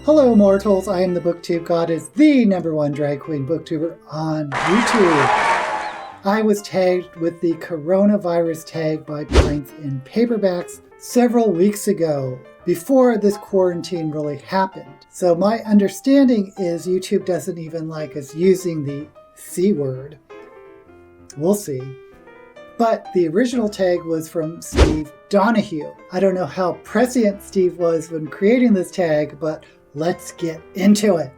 Hello mortals, I am the booktube goddess, the #1 drag queen booktuber on YouTube. I was tagged with the coronavirus tag by Pints in Paperbacks several weeks ago, before this quarantine really happened. So my understanding is YouTube doesn't even like us using the C word. We'll see. But the original tag was from Steve Donahue. I don't know how prescient Steve was when creating this tag, but let's get into it.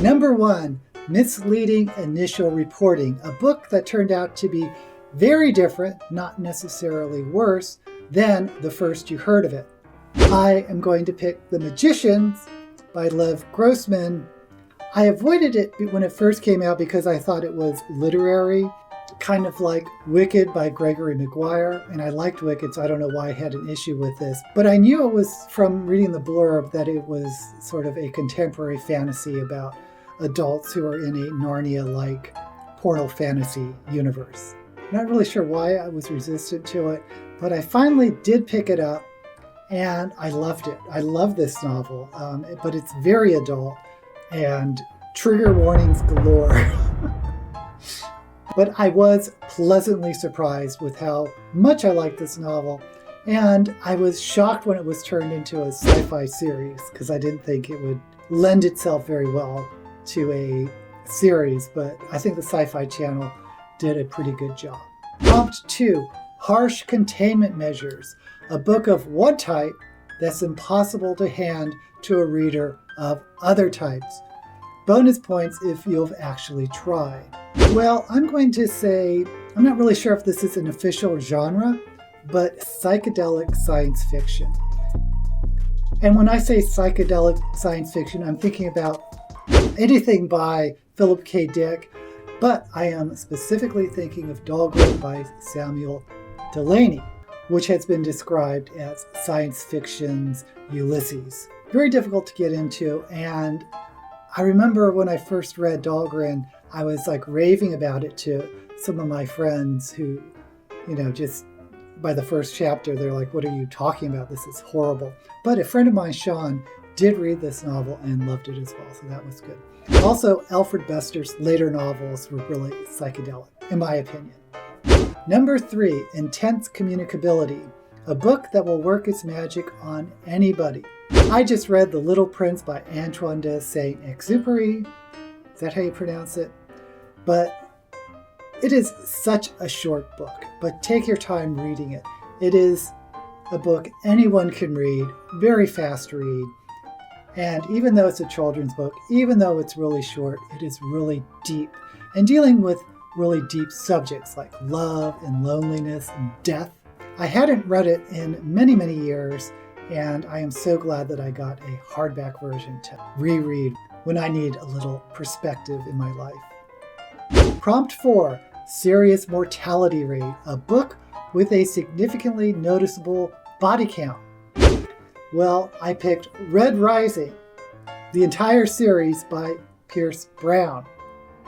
Number 1, Misleading Initial Reporting, a book that turned out to be very different, not necessarily worse, than the first you heard of it. I am going to pick The Magicians by Lev Grossman. I avoided it when it first came out because I thought it was literary, kind of like Wicked by Gregory Maguire, and I liked Wicked, so I don't know why I had an issue with this. But I knew it was from reading the blurb that it was sort of a contemporary fantasy about adults who are in a Narnia-like portal fantasy universe. Not really sure why I was resistant to it, but I finally did pick it up, and I loved it. I love this novel, but it's very adult, and trigger warnings galore. But I was pleasantly surprised with how much I liked this novel, and I was shocked when it was turned into a sci-fi series because I didn't think it would lend itself very well to a series, but I think the Sci-Fi Channel did a pretty good job. Prompt 2, Harsh Containment Measures, a book of one type that's impossible to hand to a reader of other types. Bonus points if you've actually tried. Well, I'm going to say, I'm not really sure if this is an official genre, but psychedelic science fiction. And when I say psychedelic science fiction, I'm thinking about anything by Philip K. Dick, but I am specifically thinking of Dahlgren by Samuel Delany, which has been described as science fiction's Ulysses. Very difficult to get into, and I remember when I first read Dahlgren, I was like raving about it to some of my friends who, just by the first chapter, they're like, what are you talking about? This is horrible. But a friend of mine, Sean, did read this novel and loved it as well, so that was good. Also, Alfred Bester's later novels were really psychedelic, in my opinion. Number 3, Intense Communicability, a book that will work its magic on anybody. I just read The Little Prince by Antoine de Saint-Exupéry. Is that how you pronounce it? But it is such a short book, but take your time reading it. It is a book anyone can read, very fast read. And even though it's a children's book, even though it's really short, it is really deep and dealing with really deep subjects like love and loneliness and death. I hadn't read it in many, many years, and I am so glad that I got a hardback version to reread when I need a little perspective in my life. Prompt 4, Serious Mortality Rate, a book with a significantly noticeable body count. Well, I picked Red Rising, the entire series by Pierce Brown,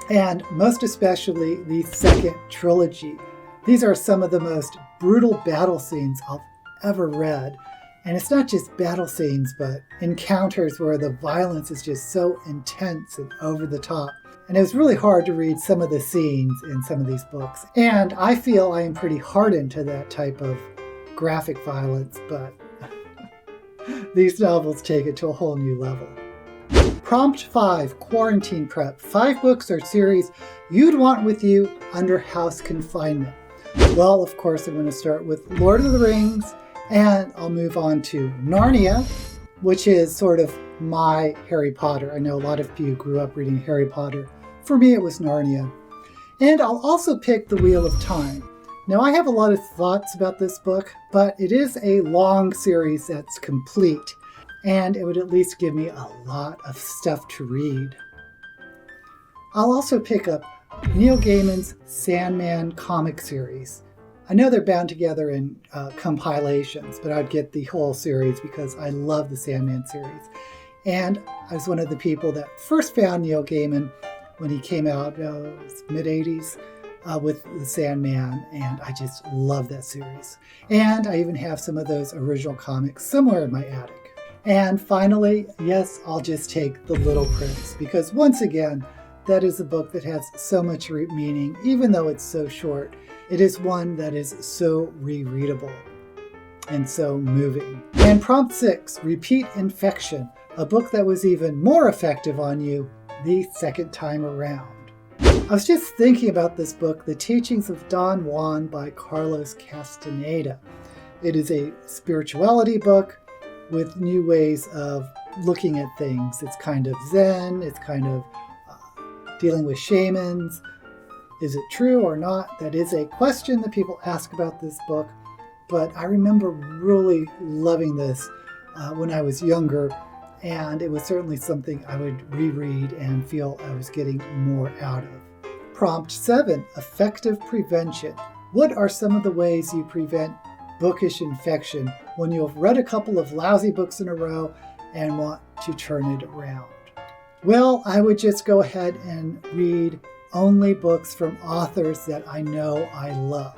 and most especially the second trilogy. These are some of the most brutal battle scenes I've ever read. And it's not just battle scenes, but encounters where the violence is just so intense and over the top. And it was really hard to read some of the scenes in some of these books. And I feel I am pretty hardened to that type of graphic violence, but these novels take it to a whole new level. Prompt 5, Quarantine Prep, 5 books or series you'd want with you under house confinement. Well, of course, I'm going to start with Lord of the Rings, and I'll move on to Narnia, which is sort of my Harry Potter. I know a lot of you grew up reading Harry Potter. For me, it was Narnia. And I'll also pick The Wheel of Time. Now, I have a lot of thoughts about this book, but it is a long series that's complete, and it would at least give me a lot of stuff to read. I'll also pick up Neil Gaiman's Sandman comic series. I know they're bound together in compilations, but I'd get the whole series because I love the Sandman series. And I was one of the people that first found Neil Gaiman when he came out mid-'80s with the Sandman, and I just love that series. And I even have some of those original comics somewhere in my attic. And finally, yes, I'll just take The Little Prince, because once again, that is a book that has so much meaning, even though it's so short. It is one that is so rereadable and so moving. And prompt 6, Repeat Infection, a book that was even more effective on you the second time around. I was just thinking about this book, The Teachings of Don Juan by Carlos Castaneda. It is a spirituality book with new ways of looking at things. It's kind of Zen, it's kind of dealing with shamans. Is it true or not? That is a question that people ask about this book, but I remember really loving this when I was younger, and it was certainly something I would reread and feel I was getting more out of. Prompt 7, Effective Prevention. What are some of the ways you prevent bookish infection when you have read a couple of lousy books in a row and want to turn it around? Well, I would just go ahead and read only books from authors that I know I love.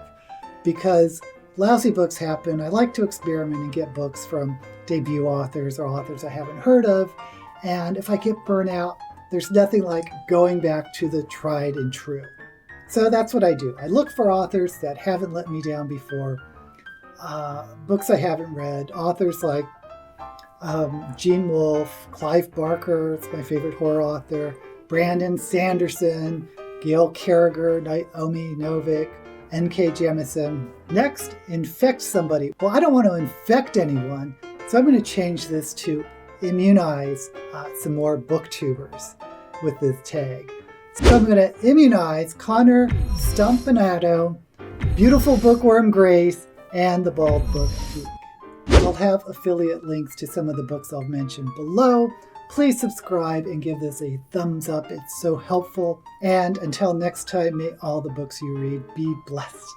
Because lousy books happen, I like to experiment and get books from debut authors or authors I haven't heard of. And if I get burnt out, there's nothing like going back to the tried and true. So that's what I do. I look for authors that haven't let me down before, books I haven't read, authors like Gene Wolfe, Clive Barker, it's my favorite horror author, Brandon Sanderson, Gail Carriger, Naomi Novik, N.K. Jemisin. Next, infect somebody. Well, I don't want to infect anyone, so I'm going to change this to immunize some more booktubers with this tag. So I'm going to immunize Connor Stompanato, Beautiful Bookworm Grace, and The Bald Book Geek. I'll have affiliate links to some of the books I'll mention below. Please subscribe and give this a thumbs up. It's so helpful. And until next time, may all the books you read be blessed.